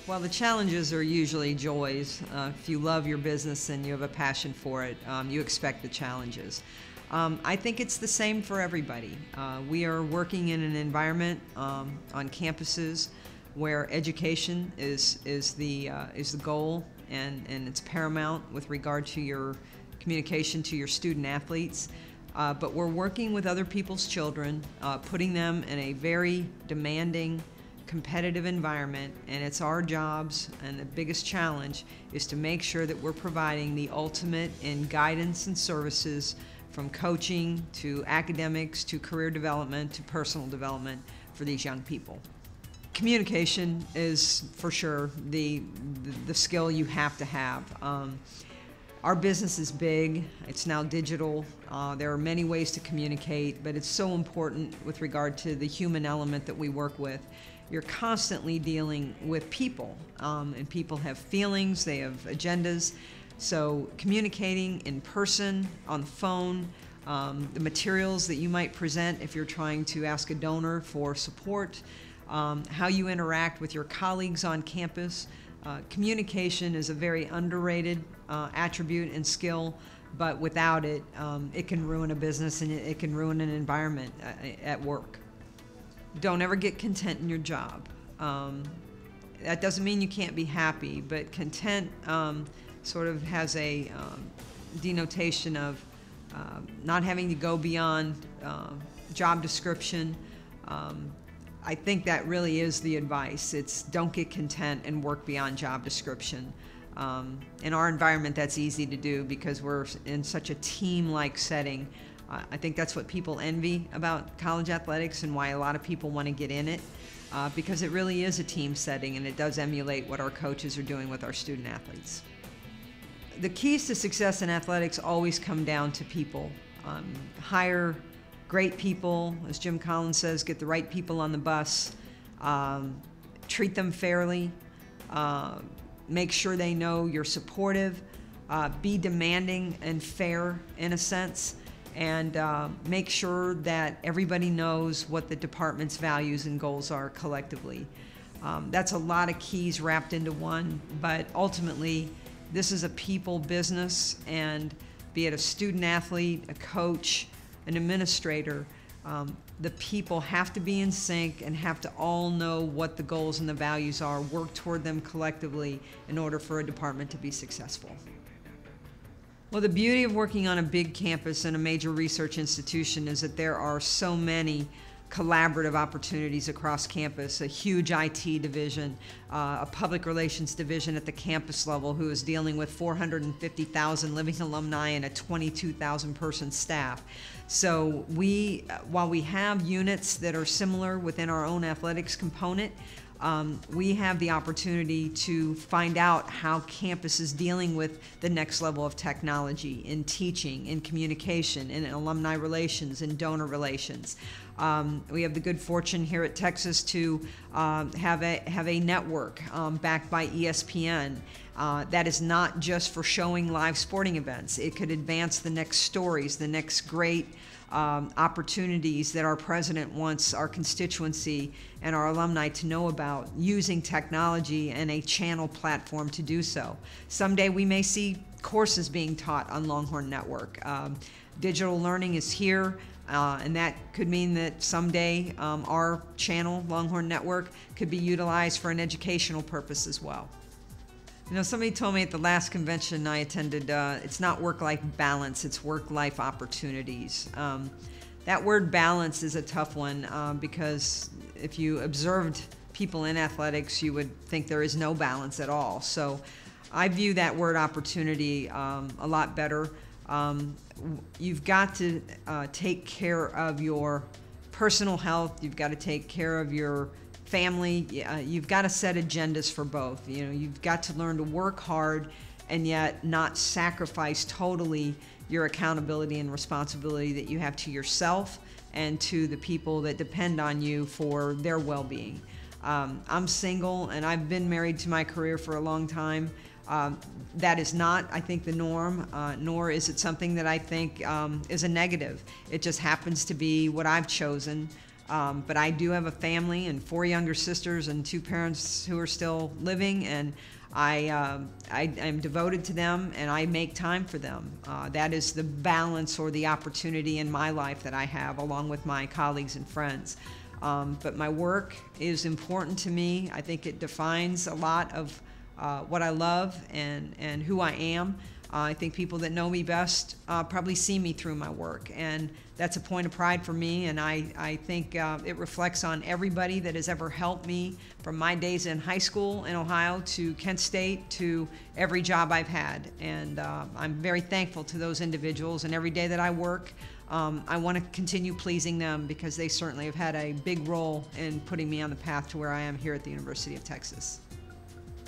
Well, the challenges are usually joys. If you love your business and you have a passion for it, you expect the challenges. I think it's the same for everybody. We are working in an environment on campuses where education is the goal, and it's paramount with regard to your communication to your student athletes. But we're working with other people's children, putting them in a very demanding, competitive environment, and it's our jobs, and the biggest challenge is to make sure that we're providing the ultimate in guidance and services, from coaching to academics to career development to personal development for these young people. Communication is for sure the skill you have to have. Our business is big. It's now digital. There are many ways to communicate, but it's so important with regard to the human element that we work with. You're constantly dealing with people, and people have feelings, they have agendas. So communicating in person, on the phone, the materials that you might present if you're trying to ask a donor for support, how you interact with your colleagues on campus. Communication is a very underrated attribute and skill, but without it, it can ruin a business and it can ruin an environment at work. Don't ever get content in your job. That doesn't mean you can't be happy, but content sort of has a denotation of not having to go beyond job description. I think that really is the advice. It's don't get content and work beyond job description. In our environment, that's easy to do because we're in such a team-like setting. I think that's what people envy about college athletics and why a lot of people want to get in it, because it really is a team setting and it does emulate what our coaches are doing with our student athletes. The keys to success in athletics always come down to people. Hire great people, as Jim Collins says, get the right people on the bus, treat them fairly, make sure they know you're supportive, be demanding and fair in a sense, and make sure that everybody knows what the department's values and goals are collectively. That's a lot of keys wrapped into one, but ultimately this is a people business, and be it a student athlete, a coach, an administrator, the people have to be in sync and have to all know what the goals and the values are, work toward them collectively in order for a department to be successful. Well, the beauty of working on a big campus and a major research institution is that there are so many collaborative opportunities across campus, a huge IT division, a public relations division at the campus level who is dealing with 450,000 living alumni and a 22,000 person staff. So while we have units that are similar within our own athletics component, we have the opportunity to find out how campus is dealing with the next level of technology in teaching, in communication, in alumni relations, in donor relations. We have the good fortune here at Texas to have a network backed by ESPN that is not just for showing live sporting events. It could advance the next stories, the next great opportunities that our president wants our constituency and our alumni to know about, using technology and a channel platform to do so. Someday we may see courses being taught on Longhorn Network. Digital learning is here, and that could mean that someday our channel, Longhorn Network, could be utilized for an educational purpose as well. You know, somebody told me at the last convention I attended, it's not work-life balance, it's work-life opportunities. That word balance is a tough one because if you observed people in athletics, you would think there is no balance at all. So I view that word opportunity a lot better. You've got to take care of your personal health, you've got to take care of your family, you've got to set agendas for both. You know, you've got to learn to work hard and yet not sacrifice totally your accountability and responsibility that you have to yourself and to the people that depend on you for their well-being. I'm single and I've been married to my career for a long time. That is not, I think, the norm, nor is it something that I think is a negative. It just happens to be what I've chosen. But I do have a family and 4 younger sisters and 2 parents who are still living, and I'm devoted to them, and I make time for them. That is the balance or the opportunity in my life that I have, along with my colleagues and friends. But my work is important to me. I think it defines a lot of what I love and who I am. I think people that know me best probably see me through my work, and that's a point of pride for me, and I think it reflects on everybody that has ever helped me, from my days in high school in Ohio to Kent State to every job I've had. And I'm very thankful to those individuals, and every day that I work, I want to continue pleasing them, because they certainly have had a big role in putting me on the path to where I am here at the University of Texas.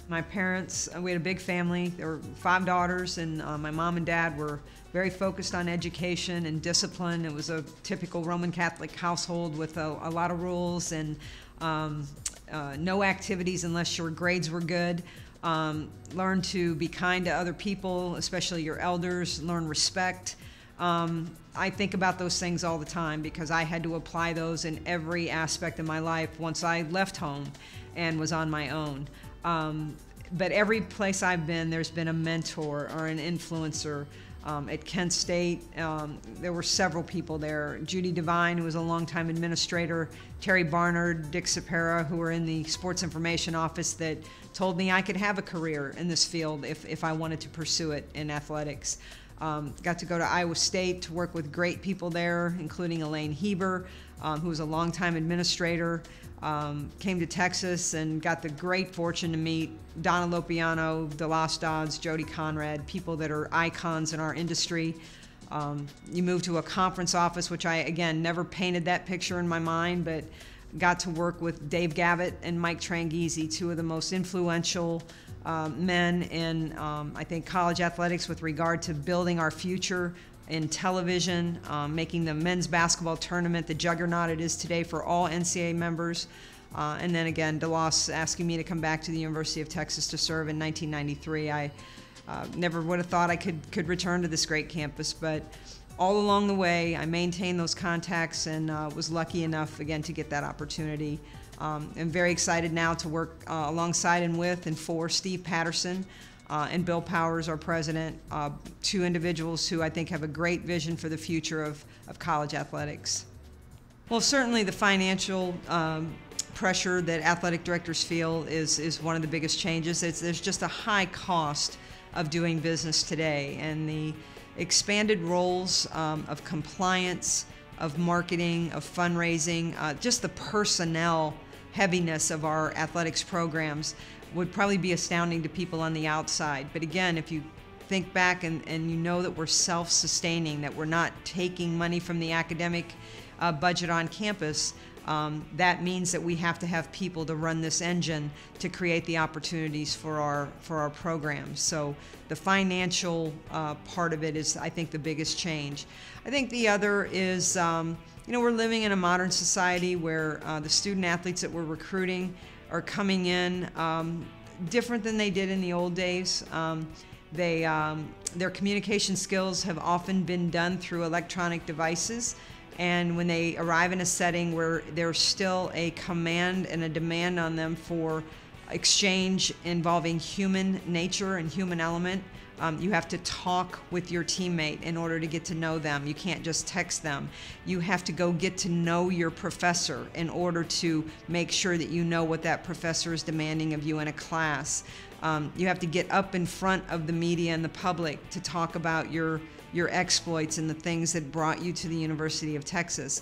My parents, we had a big family. There were 5 daughters, and my mom and dad were very focused on education and discipline. It was a typical Roman Catholic household with a lot of rules and no activities unless your grades were good. Learn to be kind to other people, especially your elders. Learn respect. I think about those things all the time, because I had to apply those in every aspect of my life once I left home and was on my own. But every place I've been, there's been a mentor or an influencer. At Kent State, there were several people there. Judy Devine, who was a longtime administrator, Terry Barnard, Dick Sapera, who were in the sports information office, that told me I could have a career in this field if I wanted to pursue it in athletics. Got to go to Iowa State to work with great people there, including Elaine Heber, who was a longtime administrator. Came to Texas and got the great fortune to meet Donna Lopiano, DeLoss Dodds, Jody Conrad, people that are icons in our industry. You move to a conference office, which I, again, never painted that picture in my mind, but got to work with Dave Gavitt and Mike Tranghese, 2 of the most influential men in, I think, college athletics with regard to building our future in television, making the men's basketball tournament the juggernaut it is today for all NCAA members. And then again, DeLoss asking me to come back to the University of Texas to serve in 1993. I never would have thought I could return to this great campus, but all along the way, I maintained those contacts and was lucky enough, again, to get that opportunity. I'm very excited now to work alongside and with and for Steve Patterson and Bill Powers, our president, 2 individuals who I think have a great vision for the future of college athletics. Well, certainly the financial pressure that athletic directors feel is one of the biggest changes. There's just a high cost of doing business today, and the expanded roles of compliance, of marketing, of fundraising, just the personnel heaviness of our athletics programs would probably be astounding to people on the outside. But again, if you think back and you know that we're self-sustaining, that we're not taking money from the academic budget on campus, that means that we have to have people to run this engine to create the opportunities for our programs. So the financial part of it is, I think, the biggest change. I think the other is, we're living in a modern society where the student athletes that we're recruiting are coming in different than they did in the old days. Their communication skills have often been done through electronic devices, and when they arrive in a setting where there's still a command and a demand on them for exchange involving human nature and human element, you have to talk with your teammate in order to get to know them. You can't just text them. You have to go get to know your professor in order to make sure that you know what that professor is demanding of you in a class. You have to get up in front of the media and the public to talk about your exploits and the things that brought you to the University of Texas.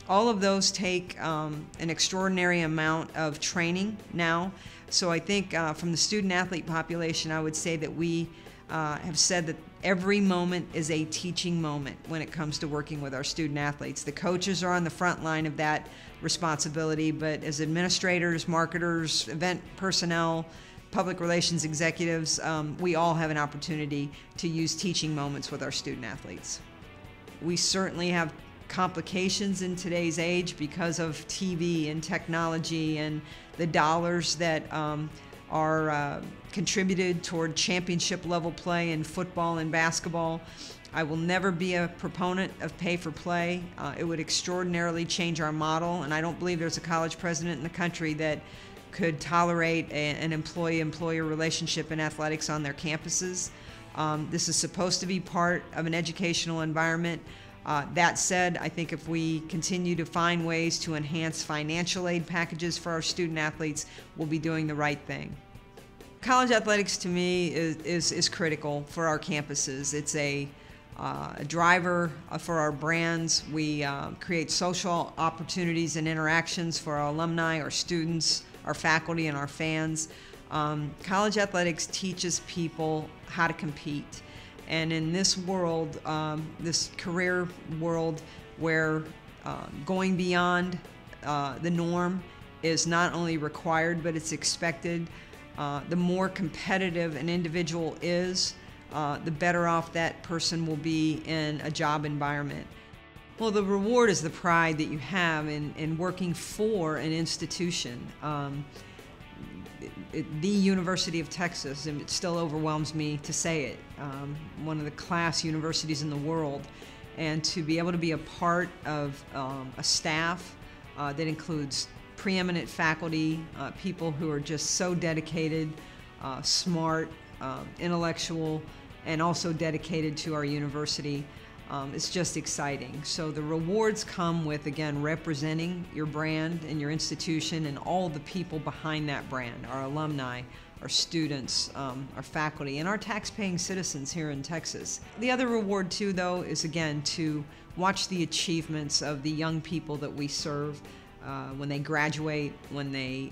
All of those take an extraordinary amount of training now. So I think from the student athlete population, I would say that we have said that every moment is a teaching moment when it comes to working with our student athletes. The coaches are on the front line of that responsibility, but as administrators, marketers, event personnel, public relations executives, we all have an opportunity to use teaching moments with our student athletes. We certainly have complications in today's age because of TV and technology and the dollars that are contributed toward championship level play in football and basketball. I will never be a proponent of pay for play. It would extraordinarily change our model, and I don't believe there's a college president in the country that could tolerate an employee-employer relationship in athletics on their campuses. This is supposed to be part of an educational environment. That said, I think if we continue to find ways to enhance financial aid packages for our student athletes, we'll be doing the right thing. College athletics to me is critical for our campuses. It's a driver for our brands. We create social opportunities and interactions for our alumni, our students, our faculty, and our fans. College athletics teaches people how to compete. And in this world, this career world where going beyond the norm is not only required, but it's expected, the more competitive an individual is, the better off that person will be in a job environment. Well, the reward is the pride that you have in working for an institution. The University of Texas, and it still overwhelms me to say it, one of the class universities in the world, and to be able to be a part of a staff that includes preeminent faculty, people who are just so dedicated, smart, intellectual, and also dedicated to our university. It's just exciting. So the rewards come with, again, representing your brand and your institution and all the people behind that brand, our alumni, our students, our faculty, and our tax-paying citizens here in Texas. The other reward, too, though, is, again, to watch the achievements of the young people that we serve when they graduate, when they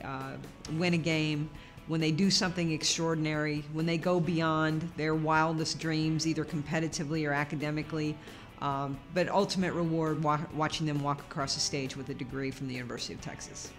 win a game, when they do something extraordinary, when they go beyond their wildest dreams, either competitively or academically, but ultimate reward watching them walk across the stage with a degree from the University of Texas.